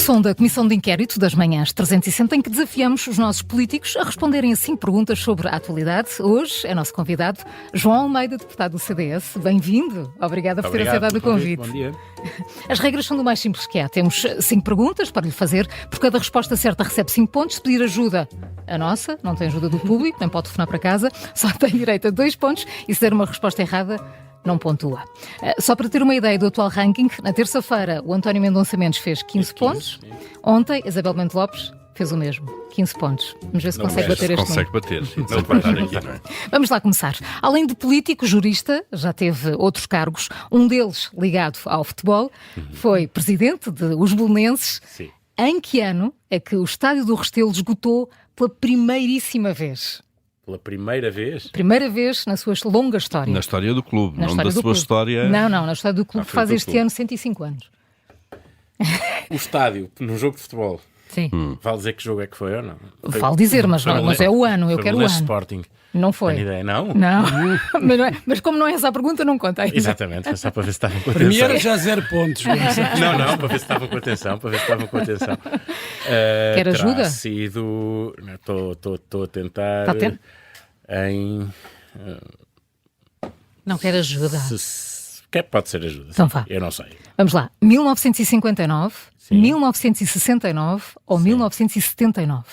Som da Comissão de Inquérito das Manhãs 360, em que desafiamos os nossos políticos a responderem a 5 perguntas sobre a atualidade. Hoje é nosso convidado João Almeida, deputado do CDS. Bem-vindo. Obrigada por ter aceitado o convite. Bom dia. As regras são do mais simples que há. Temos 5 perguntas para lhe fazer. Por cada resposta certa recebe 5 pontos. Se pedir ajuda, a nossa, não tem ajuda do público, nem pode telefonar para casa, só tem direito a 2 pontos. E se der uma resposta errada, não pontua. Só para ter uma ideia do atual ranking, na terça-feira o António Mendonça Mendes fez 15 pontos. Sim. Ontem, Isabel Bento Lopes fez o mesmo, 15 pontos. Vamos ver se consegue bater este número. Consegue bater, sim. Não vai estar aqui, não é? Vamos lá começar. Além de político, jurista, já teve outros cargos, um deles ligado ao futebol, foi presidente de Os Belenenses. Sim. Em que ano é que o Estádio do Restelo esgotou pela primeiríssima vez? Pela primeira vez? Primeira vez na sua longa história. Na história do clube, Na não da do sua clube. história... Não, na história do clube, que faz do este clube. ano 105 anos. O estádio, num jogo de futebol. Sim. Vale dizer que jogo é que foi ou não? Vale dizer, mas é o ano, eu quero o ano. Sporting. Não foi. Tenho ideia, não? Não, mas como não é essa a pergunta, não conta ainda. Exatamente, foi só para ver se estavam com Para mim atenção. era já 0 pontos. Não, para ver se estavam com atenção, Quer ajuda? Terá sido... Estou a tentar... Está a ter- Em... Não quer ajuda. Pode ser ajuda. Então sim. vá. Eu não sei. Vamos lá. 1959, Sim. 1969 ou 1979?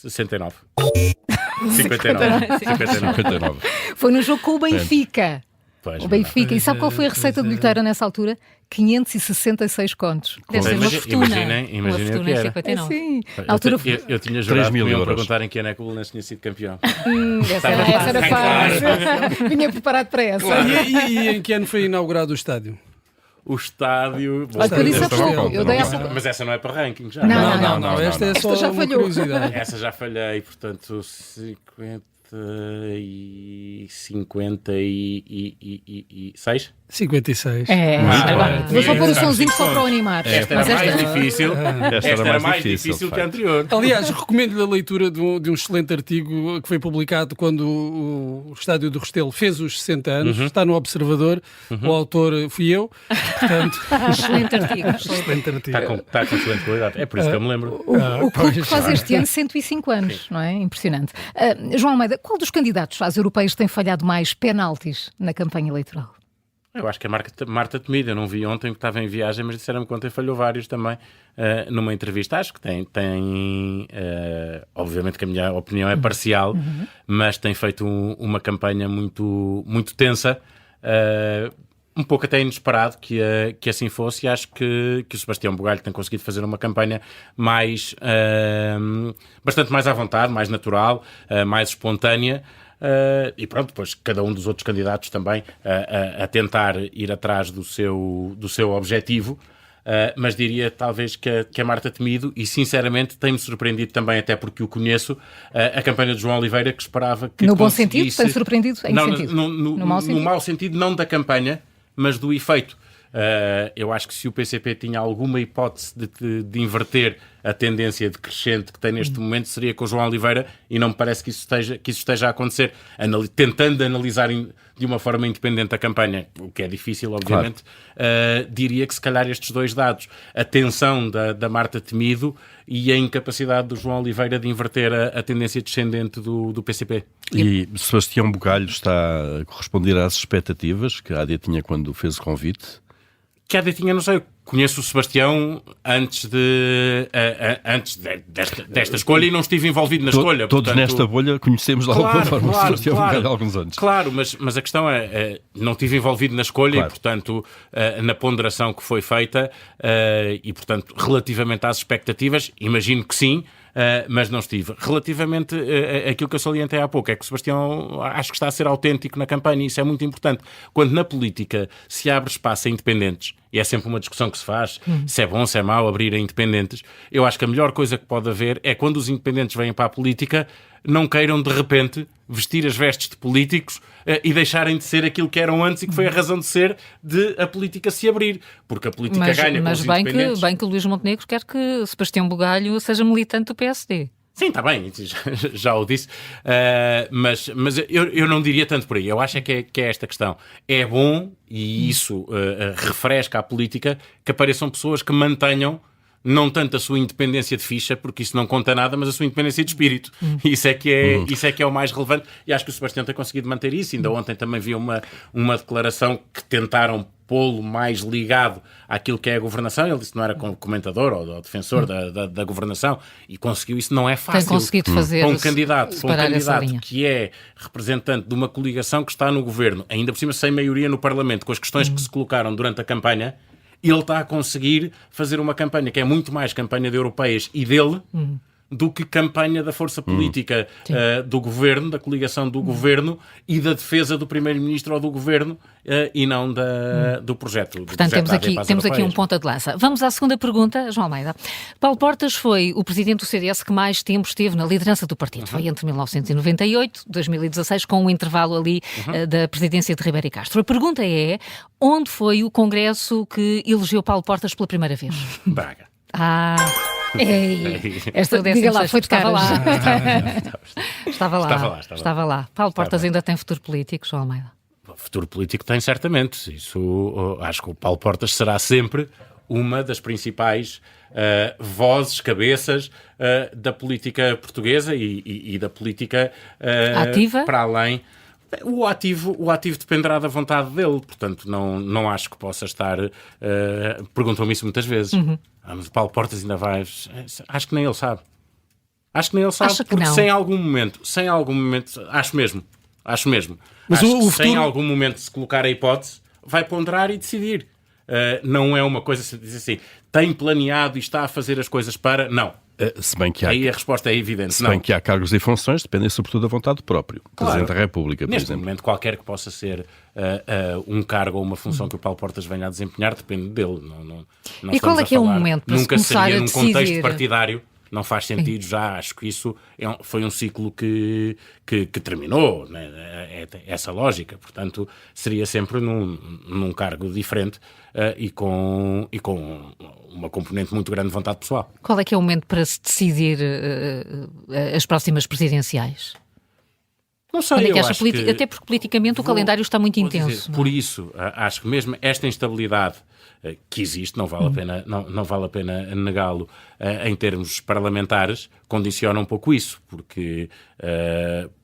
69. 59. 59. Foi no jogo com o Benfica. Pois, O Benfica. E sabe qual foi a receita bilheteira nessa altura? 566 contos. Deve ser uma fortuna. Imaginem Uma o que fortuna em era. 59. Sim. Na altura Eu tinha jurado que 3.000 me iam euros. perguntarem que ano é que o Belenenses tinha sido campeão. essa era fácil. Vinha preparado para essa. E em que ano foi inaugurado o estádio? O estádio... Olha, por isso Essa não conta, eu dei não essa... Mas essa não é para ranking já. Não. Esta é só Esta já uma falhou. curiosidade. Essa já falhei, portanto, 56? 56. Vou só pôr o sonzinho só para o animar. Esta Mas era mais difícil. Esta Esta era mais difícil, difícil de que a facto. anterior. Aliás, recomendo-lhe a leitura de um excelente artigo que foi publicado quando o Estádio do Restelo fez os 60 anos. Está no Observador. O autor fui eu. Portanto, Excelente artigo. excelente artigo. Está com excelente qualidade. É por isso que eu me lembro. O clube que faz este ano 105 anos, não é? Impressionante. João Almeida, qual dos candidatos às europeias tem falhado mais penaltis na campanha eleitoral? Eu acho que a Marta Temido, eu não vi ontem que estava em viagem, mas disseram-me que ontem falhou vários também numa entrevista. Acho que tem obviamente que a minha opinião é parcial, mas tem feito uma campanha muito, muito tensa, um pouco até inesperado que assim fosse, e acho que o Sebastião Bugalho tem conseguido fazer uma campanha mais, bastante mais à vontade, mais natural, mais espontânea. E pronto, depois cada um dos outros candidatos também a tentar ir atrás do seu objetivo, mas diria talvez que a Marta Temido, e sinceramente tem-me surpreendido também, até porque o conheço, a campanha de João Oliveira, que esperava que No bom conseguisse... sentido? Tem surpreendido? Em que Não, sentido? no mau sentido, não da campanha, mas do efeito. Eu acho que se o PCP tinha alguma hipótese de inverter a tendência decrescente que tem neste momento, seria com o João Oliveira, e não me parece que isso esteja a acontecer, tentando analisar de uma forma independente a campanha, o que é difícil, obviamente. Diria que se calhar estes dois dados, a tensão da Marta Temido e a incapacidade do João Oliveira de inverter a tendência descendente do PCP. E Sebastião Bugalho está a corresponder às expectativas que a AD tinha quando fez o convite? Que a tinha, não sei, eu conheço o Sebastião antes desta escolha e não estive envolvido na escolha. Todos portanto, nesta bolha conhecemos de alguma forma o Sebastião Bugalho há alguns anos. Claro, mas a questão é não estive envolvido na escolha, Claro. e, portanto, na ponderação que foi feita, e, portanto, relativamente às expectativas, imagino que sim, mas não estive. Relativamente àquilo que eu salientei há pouco, é que o Sebastião acho que está a ser autêntico na campanha, e isso é muito importante. Quando na política se abre espaço a independentes, e é sempre uma discussão que se faz, se é bom, se é mau abrir a independentes, eu acho que a melhor coisa que pode haver é quando os independentes vêm para a política, não queiram de repente vestir as vestes de políticos e deixarem de ser aquilo que eram antes e que foi a razão de ser de a política se abrir, porque a política ganha com Mas os bem independentes. que o Luís Montenegro quer que Sebastião Bugalho seja militante do PSD. Sim, está bem, já o disse, mas eu não diria tanto por aí. Eu acho que é esta questão. É bom, e isso refresca a política, que apareçam pessoas que mantenham não tanto a sua independência de ficha, porque isso não conta nada, mas a sua independência de espírito. Isso é que é o mais relevante, e acho que o Sebastião tem conseguido manter isso. Ainda ontem também vi uma declaração que tentaram pô-lo mais ligado àquilo que é a governação. Ele disse que não era comentador ou defensor da governação, e conseguiu isso. Não é fácil. Tem conseguido fazer para um candidato linha. que é representante de uma coligação que está no governo, ainda por cima sem maioria no Parlamento, com as questões que se colocaram durante a campanha, ele está a conseguir fazer uma campanha que é muito mais campanha de europeias e dele do que campanha da força política do governo, da coligação do governo e da defesa do primeiro-ministro ou do governo e não do projeto. Portanto, temos aqui um ponta de lança. Vamos à segunda pergunta, João Almeida. Paulo Portas foi o presidente do CDS que mais tempo esteve na liderança do partido. Foi entre 1998 e 2016, com um intervalo ali da presidência de Ribeiro e Castro. A pergunta é, onde foi o congresso que elegeu Paulo Portas pela primeira vez? Braga. Diga lá, foi de Estava lá. Estava lá. Paulo Portas ainda tem futuro político, João Almeida? O futuro político tem, certamente. Isso, acho que o Paulo Portas será sempre uma das principais vozes, cabeças da política portuguesa e da política ativa? Para além. O ativo dependerá da vontade dele, portanto não acho que possa estar... Perguntam-me isso muitas vezes. Mas o Paulo Portas ainda vai... Acho que nem ele sabe. Acha porque não. sem algum momento, acho mesmo. Mas acho o que futuro... sem algum momento se colocar a hipótese, vai ponderar e decidir. Não é uma coisa, se diz assim, tem planeado e está a fazer as coisas para... Não. Se bem que aí a resposta é evidente. Se bem que há cargos e funções, dependem sobretudo da vontade do próprio Presidente da República, por Neste exemplo. momento, qualquer que possa ser um cargo ou uma função que o Paulo Portas venha a desempenhar, depende dele. Não e qual é que é o momento para nunca se começar seria a num decidir? contexto partidário. Não faz sentido já, acho que isso foi um ciclo que terminou, né? Essa lógica, portanto seria sempre num cargo diferente e com uma componente muito grande de vontade pessoal. Qual é que é o momento para se decidir as próximas presidenciais? Não sei, eu acho que... Até porque politicamente o calendário está muito intenso. Por isso, acho que mesmo esta instabilidade que existe, não vale a pena negá-lo, em termos parlamentares, condiciona um pouco isso, porque,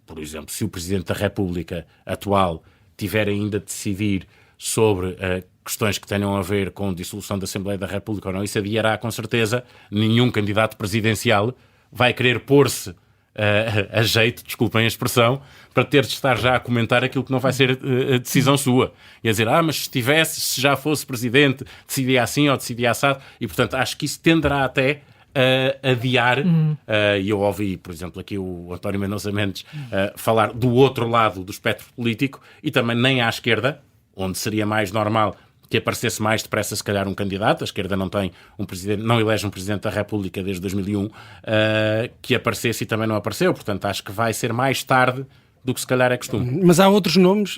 por exemplo, se o Presidente da República atual tiver ainda de decidir sobre questões que tenham a ver com dissolução da Assembleia da República ou não, isso adiará com certeza. Nenhum candidato presidencial vai querer pôr-se a jeito, desculpem a expressão, para ter de estar já a comentar aquilo que não vai ser a decisão sua. E a dizer, mas se já fosse presidente, decidia assim ou decidia assado. E, portanto, acho que isso tenderá até a adiar. E eu ouvi, por exemplo, aqui o António Mendonça Mendes falar do outro lado do espectro político e também nem à esquerda, onde seria mais normal que aparecesse mais depressa, se calhar, um candidato. A esquerda não tem um presidente, não elege um presidente da República desde 2001, que aparecesse e também não apareceu. Portanto, acho que vai ser mais tarde do que se calhar é costume. Mas há outros nomes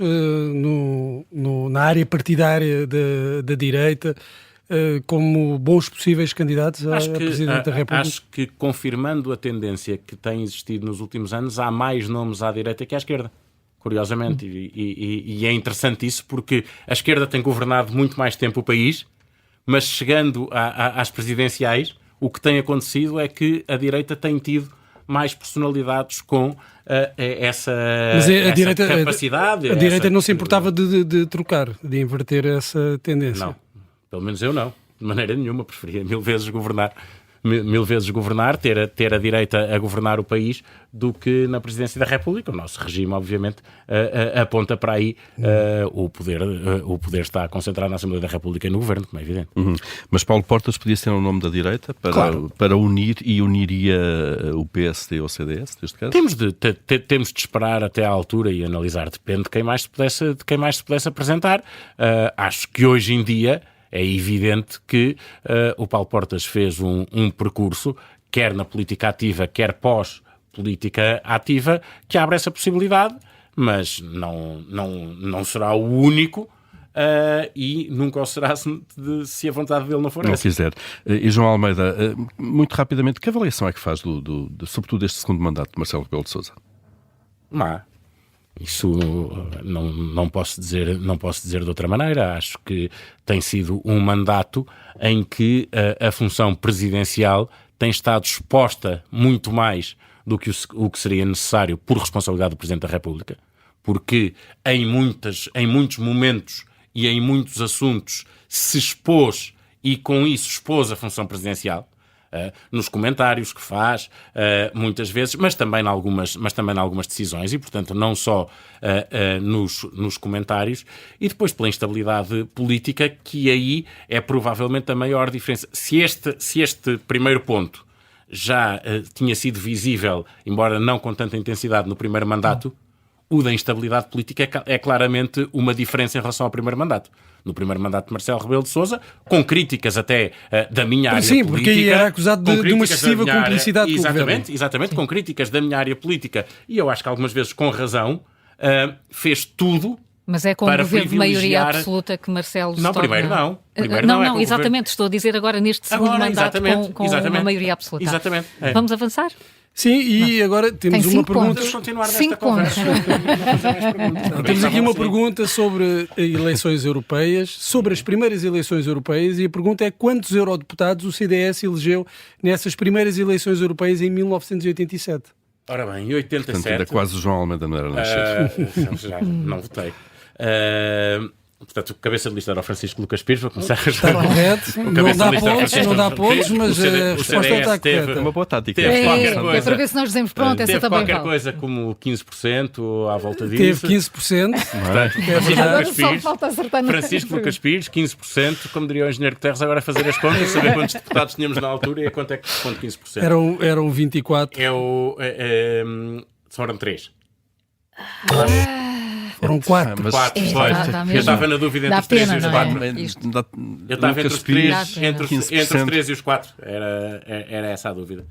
na área partidária da direita como bons possíveis candidatos a Presidente da República? Acho que, confirmando a tendência que tem existido nos últimos anos, há mais nomes à direita que à esquerda. Curiosamente, e é interessante isso, porque a esquerda tem governado muito mais tempo o país, mas chegando às presidenciais, o que tem acontecido é que a direita tem tido mais personalidades com essa capacidade. A direita não se importava de trocar, de inverter essa tendência? Não, pelo menos eu não, de maneira nenhuma. Preferia mil vezes governar, ter a direita a governar o país do que na Presidência da República. O nosso regime, obviamente, aponta para aí. O poder está concentrado na Assembleia da República e no Governo, como é evidente. Mas Paulo Portas podia ser um nome da direita para unir e uniria o PSD ou o CDS, neste caso? Temos de esperar até à altura e analisar. Depende de quem mais se pudesse apresentar. Acho que hoje em dia é evidente que o Paulo Portas fez um percurso, quer na política ativa, quer pós-política ativa, que abre essa possibilidade, mas não será o único e nunca o será se a vontade dele não for não essa. quiser. E João Almeida, muito rapidamente, que avaliação é que faz sobretudo deste segundo mandato de Marcelo Rebelo de Sousa? Má. Isso não posso dizer de outra maneira. Acho que tem sido um mandato em que a função presidencial tem estado exposta muito mais do que o que seria necessário por responsabilidade do Presidente da República, porque em muitos momentos e em muitos assuntos se expôs e com isso expôs a função presidencial. Nos comentários que faz, muitas vezes, mas também em algumas decisões e, portanto, não só nos comentários, e depois pela instabilidade política, que aí é provavelmente a maior diferença. Se este primeiro ponto já tinha sido visível, embora não com tanta intensidade no primeiro mandato, o da instabilidade política é claramente uma diferença em relação ao primeiro mandato. No primeiro mandato de Marcelo Rebelo de Sousa, com críticas até da minha área política. Sim, porque aí era acusado de uma excessiva cumplicidade com o governo. Exatamente, com críticas da minha área política. E eu acho que algumas vezes com razão, fez tudo. Mas é com o governo de maioria absoluta que Marcelo se torna... Primeiro não. Não, exatamente. Estou a dizer agora neste segundo mandato com uma maioria absoluta. Exatamente. Vamos avançar? Sim, e agora temos uma pergunta. Vamos continuar nesta 5 pontos. Temos aqui uma pergunta sobre eleições europeias, sobre as primeiras eleições europeias, e a pergunta é: quantos eurodeputados o CDS elegeu nessas primeiras eleições europeias em 1987? Ora bem, em 87... Portanto, ainda quase o João Almeida não era nascido. Já não votei. Portanto, o cabeça de lista era o Francisco Lucas Pires, vou começar a Está correto, não dá pontos, mas a resposta está correta. Uma boa tática. É para ver se nós dizemos, pronto, essa teve também qualquer vale. coisa como 15% à volta disso. Teve 15%. Portanto, Agora só falta acertar no Francisco Lucas Pires, 15%, como diria o engenheiro Guterres, agora a fazer as contas, saber quantos deputados tínhamos na altura e a quanto é que corresponde 15%. Eram 24. Foram 3. Foram 4. Mas 4, eu estava na dúvida entre os 3 e os 4. Eu estava entre os 3 e os 4. Era essa a dúvida.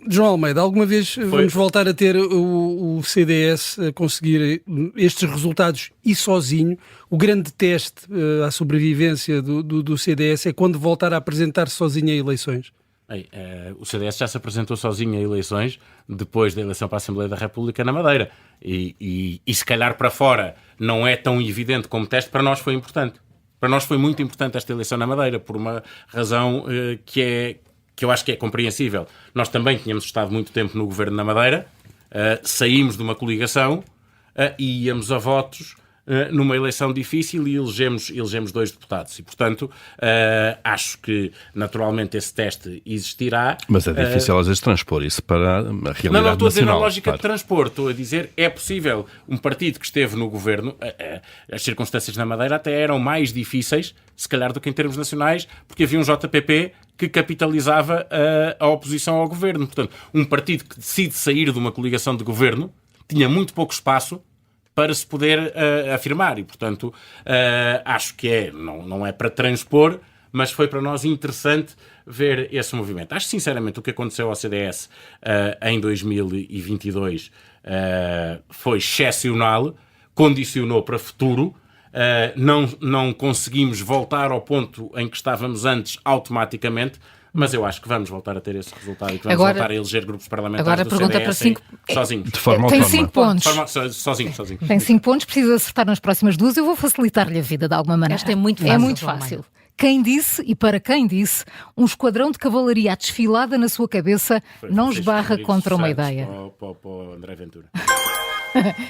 João Almeida, alguma vez vamos voltar a ter o CDS a conseguir estes resultados e sozinho? O grande teste à sobrevivência do CDS é quando voltar a apresentar-se sozinho a eleições. O CDS já se apresentou sozinho a eleições depois da eleição para a Assembleia da República na Madeira e se calhar para fora não é tão evidente como teste. Para nós foi importante. Para nós foi muito importante esta eleição na Madeira por uma razão que eu acho que é compreensível. Nós também tínhamos estado muito tempo no governo na Madeira, saímos de uma coligação e íamos a votos numa eleição difícil e elegemos 2 deputados. E, portanto, acho que, naturalmente, esse teste existirá. Mas é difícil, às vezes, transpor isso para a realidade não estou a dizer na nacional, lógica claro. de transpor. Estou a dizer é possível. Um partido que esteve no governo, as circunstâncias na Madeira até eram mais difíceis, se calhar, do que em termos nacionais, porque havia um JPP que capitalizava a oposição ao governo. Portanto, um partido que decide sair de uma coligação de governo tinha muito pouco espaço para se poder afirmar e, portanto, acho que não é para transpor, mas foi para nós interessante ver esse movimento. Acho sinceramente o que aconteceu ao CDS em 2022 foi excepcional, condicionou para futuro, não conseguimos voltar ao ponto em que estávamos antes automaticamente, mas eu acho que vamos voltar a ter esse resultado e que vamos voltar a eleger grupos parlamentares do CDS sozinhos. De forma Tem autónoma. 5 pontos. Sozinhos. Tem 5 pontos, precisa acertar nas próximas 2. Eu vou facilitar-lhe a vida de alguma maneira. Esta é muito fácil. É muito fácil. Quem disse, e para quem disse, um esquadrão de cavalaria desfilada na sua cabeça não esbarra contra uma ideia. Para o André Ventura.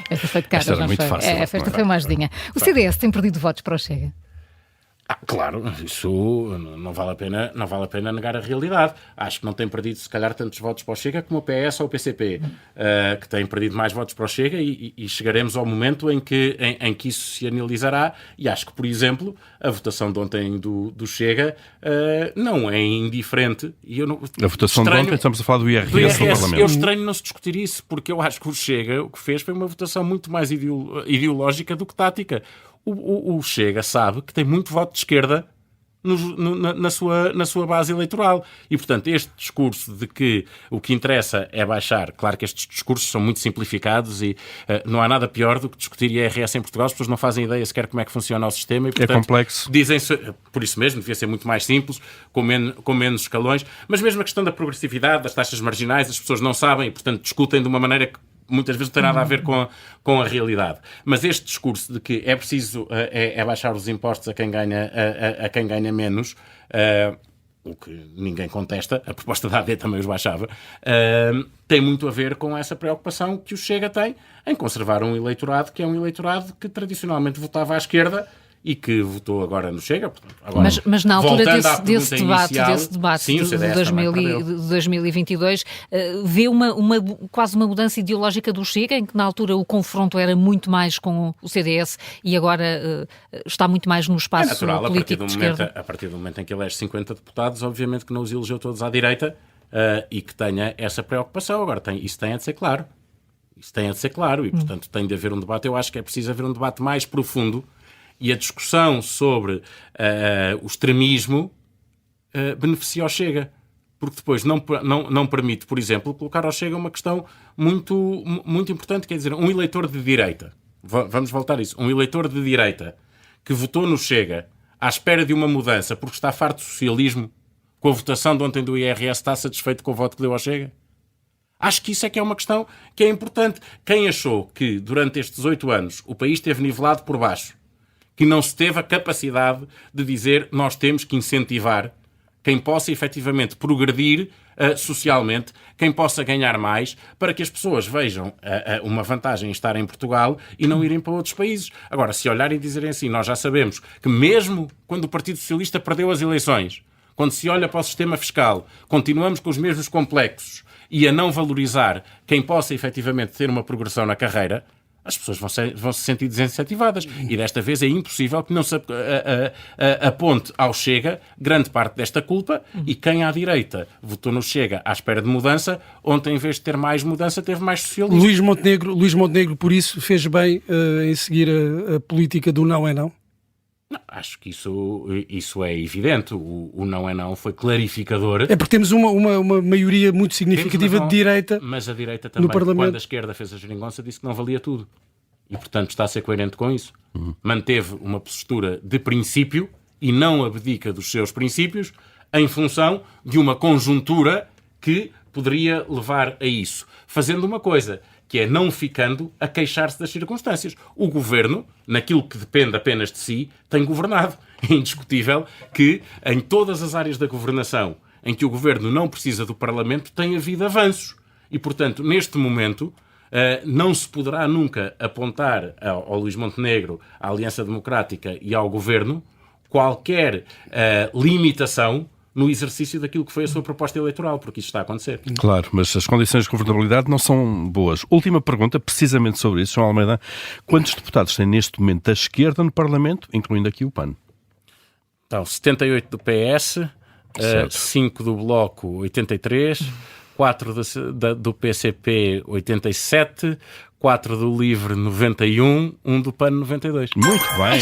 Esta foi de cara, Esta era não muito foi? fácil. Esta foi mais dinha. O CDS tem perdido votos para o Chega? Claro, isso não vale a pena negar a realidade. Acho que não tem perdido, se calhar, tantos votos para o Chega como o PS ou o PCP, que têm perdido mais votos para o Chega e chegaremos ao momento em que isso se analisará. E acho que, por exemplo, a votação de ontem do Chega não é indiferente. A votação de ontem, estamos a falar do IRS no Parlamento. Eu estranho não se discutir isso, porque eu acho que o Chega o que fez foi uma votação muito mais ideológica do que tática. O Chega sabe que tem muito voto de esquerda na sua base eleitoral. E, portanto, este discurso de que o que interessa é baixar, claro que estes discursos são muito simplificados e não há nada pior do que discutir IRS em Portugal, as pessoas não fazem ideia sequer como é que funciona o sistema e, portanto, é complexo. Dizem-se, por isso mesmo, devia ser muito mais simples, com menos escalões, mas mesmo a questão da progressividade, das taxas marginais, as pessoas não sabem e, portanto, discutem de uma maneira que muitas vezes não tem nada a ver com a realidade. Mas este discurso de que é preciso baixar os impostos a quem ganha menos, o que ninguém contesta, a proposta da AD também os baixava, tem muito a ver com essa preocupação que o Chega tem em conservar um eleitorado que é um eleitorado que tradicionalmente votava à esquerda e que votou agora no Chega. Portanto, agora, mas na altura desse debate sim, de 2022, vê quase uma mudança ideológica do Chega, em que na altura o confronto era muito mais com o CDS e agora está muito mais no espaço político de esquerda. A partir do momento em que elege 50 deputados, obviamente que não os elegeu todos à direita e que tenha essa preocupação. Agora, isso tem a de ser claro. Isso tem a de ser claro e, portanto, tem de haver um debate. Eu acho que é preciso haver um debate mais profundo. E a discussão sobre o extremismo beneficia ao Chega. Porque depois não permite, por exemplo, colocar ao Chega uma questão muito, muito importante, quer dizer, um eleitor de direita. Vamos voltar a isso. Um eleitor de direita que votou no Chega à espera de uma mudança porque está farto do socialismo, com a votação de ontem do IRS, está satisfeito com o voto que deu ao Chega? Acho que isso é que é uma questão que é importante. Quem achou que durante estes 8 anos o país esteve nivelado por baixo, que não se teve a capacidade de dizer nós temos que incentivar quem possa efetivamente progredir socialmente, quem possa ganhar mais, para que as pessoas vejam uma vantagem em estar em Portugal e não irem para outros países. Agora, se olharem e dizerem assim, nós já sabemos que mesmo quando o Partido Socialista perdeu as eleições, quando se olha para o sistema fiscal, continuamos com os mesmos complexos e a não valorizar quem possa efetivamente ter uma progressão na carreira, as pessoas vão se sentir desincentivadas. E desta vez é impossível que não se aponte ao Chega grande parte desta culpa e quem à direita votou no Chega à espera de mudança, ontem em vez de ter mais mudança, teve mais socialismo. Luís Montenegro, por isso, fez bem em seguir a política do não é não? Não, acho que isso é evidente. O não é não foi clarificador. É porque temos uma maioria muito significativa de direita. Mas a direita também, quando a esquerda fez a geringonça, disse que não valia tudo. E, portanto, está a ser coerente com isso. Manteve uma postura de princípio e não abdica dos seus princípios em função de uma conjuntura que poderia levar a isso. Fazendo uma coisa, que é não ficando a queixar-se das circunstâncias. O governo, naquilo que depende apenas de si, tem governado. É indiscutível que em todas as áreas da governação em que o governo não precisa do Parlamento tem havido avanços. E, portanto, neste momento, não se poderá nunca apontar ao Luís Montenegro, à Aliança Democrática e ao governo qualquer limitação no exercício daquilo que foi a sua proposta eleitoral, porque isso está a acontecer. Claro, mas as condições de governabilidade não são boas. Última pergunta, precisamente sobre isso, João Almeida. Quantos deputados tem neste momento da esquerda no Parlamento, incluindo aqui o PAN? Então, 78 do PS, 5 do Bloco, 83, 4 do PCP, 87, 4 do Livre, 91, 1 do PAN, 92. Muito bem.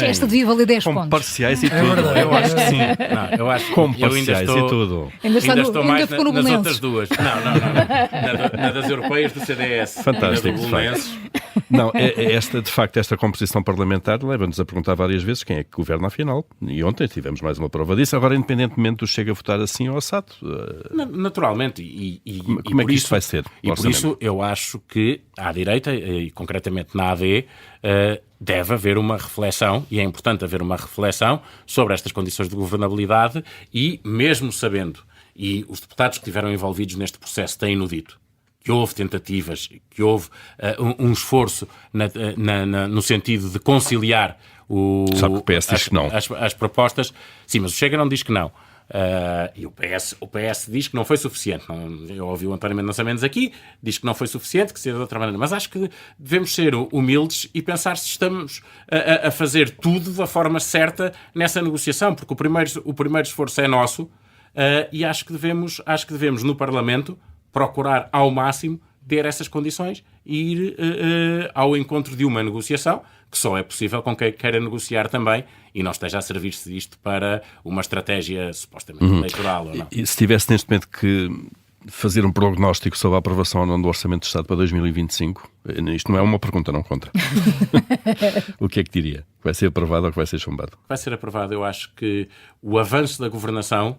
Esta devia valer 10 com pontos. Parciais e tudo. Eu acho que sim. Não, eu acho com que eu parciais e tudo. Ainda estou mais nas outras duas. Não. Na das europeias do CDS. Fantástico. Não, esta composição parlamentar leva-nos a perguntar várias vezes quem é que governa afinal. E ontem tivemos mais uma prova disso. Agora, independentemente do Chega a votar assim ou assado. Naturalmente. Como é que isto vai ser? E por isso eu acho que à direita, e concretamente na AD, deve haver uma reflexão, e é importante haver uma reflexão sobre estas condições de governabilidade e mesmo sabendo, e os deputados que estiveram envolvidos neste processo têm-no dito, que houve tentativas, que houve um esforço no sentido de conciliar Sabe que o PS diz que não. As propostas. Sim, mas o Chega não diz que não. E o PS diz que não foi suficiente. Eu ouvi o António Mendonça Mendes aqui, diz que não foi suficiente, que seja de outra maneira. Mas acho que devemos ser humildes e pensar se estamos a fazer tudo da forma certa nessa negociação, porque o primeiro esforço é nosso e acho que devemos no Parlamento procurar ao máximo ter essas condições ir ao encontro de uma negociação que só é possível com quem queira negociar também e não esteja a servir-se disto para uma estratégia supostamente eleitoral ou não. E se tivesse neste momento que fazer um prognóstico sobre a aprovação ou não do Orçamento de Estado para 2025, isto não é uma pergunta, não conta. O que é que diria? Vai ser aprovado ou que vai ser chumbado? Vai ser aprovado. Eu acho que o avanço da governação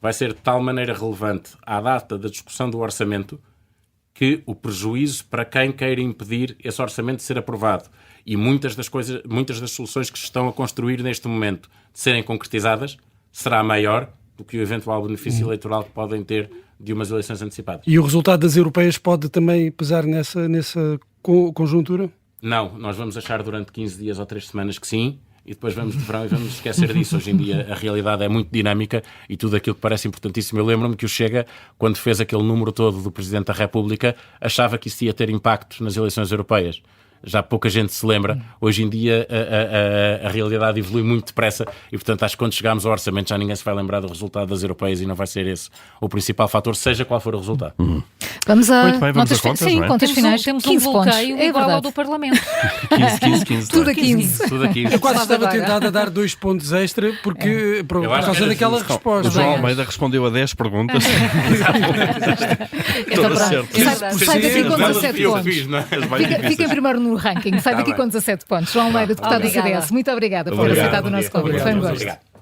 vai ser de tal maneira relevante à data da discussão do orçamento que o prejuízo para quem queira impedir esse orçamento de ser aprovado e muitas das soluções que se estão a construir neste momento de serem concretizadas será maior do que o eventual benefício eleitoral que podem ter de umas eleições antecipadas. E o resultado das europeias pode também pesar nessa conjuntura? Não, nós vamos achar durante 15 dias ou 3 semanas que sim, e depois vamos de verão e vamos esquecer disso. Hoje em dia a realidade é muito dinâmica e tudo aquilo que parece importantíssimo. Eu lembro-me que o Chega, quando fez aquele número todo do Presidente da República, achava que isso ia ter impacto nas eleições europeias. Já pouca gente se lembra. Hoje em dia a realidade evolui muito depressa e, portanto, acho que quando chegarmos ao orçamento já ninguém se vai lembrar do resultado das europeias e não vai ser esse o principal fator, seja qual for o resultado. Vamos a Muito bem, vamos notas, a contas, sim, não é? contas finais. Temos 15 um pontos. bloqueio É igual ao verdade. do Parlamento. 15. Tudo a 15. Tudo aqui. Eu quase estava agora. tentado a dar 2 pontos extra por Eu acho causa que era daquela justo. O resposta. João Bem, Almeida respondeu a 10 perguntas. Então, Toda certa. sai daqui com As 17 eu pontos. fiz, não é? Fica em primeiro no ranking, sai Tá daqui bem. com 17 pontos. João Almeida, deputado do Obrigada. CDS, muito obrigada por ter Obrigado. aceitado o nosso convite. Foi um gosto. Obrigado.